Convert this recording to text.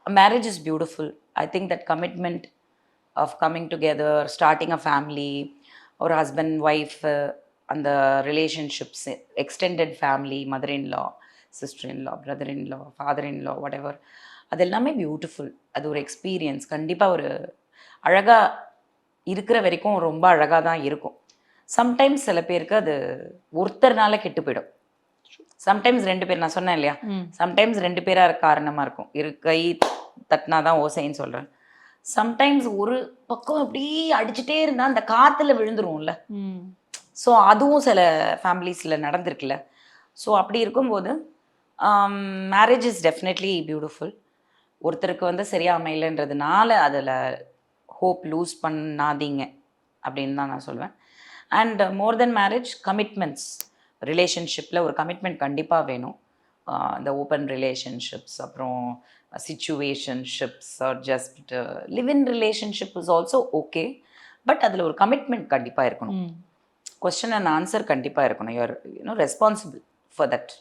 marriage is beautiful. I think that commitment of coming together, starting a family, or husband wife, and the relationships, extended family, mother-in-law, sister-in-law, brother-in-law, father-in-law, whatever, அது எல்லாமே beautiful. அது ஒரு experience. கண்டிப்பாக ஒரு அழகாக இருக்கிற வரைக்கும் ரொம்ப அழகாக தான் இருக்கும். சம்டைம்ஸ் சில பேருக்கு அது ஒருத்தர்னால கெட்டு போயிடும். சம்டைம்ஸ் 2 பேர், நான் சொன்னேன் இல்லையா, சம்டைம்ஸ் 2 பேராக காரணமாக இருக்கும். கை தட்டினா தான் ஓசைன்னு சொல்கிறேன். சம்டைம்ஸ் ஒரு பக்கம் அப்படி அடிச்சுட்டே இருந்தால் அந்த காற்றுல விழுந்துருவோம்ல. ஸோ அதுவும் சில ஃபேமிலிஸில் நடந்திருக்குல்ல. ஸோ அப்படி இருக்கும்போது மேரேஜ் இஸ் டெஃபினெட்லி பியூட்டிஃபுல். ஒருத்தருக்கு வந்து சரியாக அமையலைன்றதுனால அதில் ஹோப் லூஸ் பண்ணாதீங்க அப்படின்னு தான் நான் சொல்லுவேன். And more then marriage, commitments. ரிலேஷன்ஷிப்பில் ஒரு கமிட்மெண்ட் கண்டிப்பாக வேணும். இந்த ஓப்பன் ரிலேஷன்ஷிப்ஸ், அப்புறம் situationships, or just live in relationship is also okay. But அதில் ஒரு கமிட்மெண்ட் கண்டிப்பாக இருக்கணும். கொஸ்டின் அண்ட் ஆன்சர் கண்டிப்பாக இருக்கணும். You're responsible for that.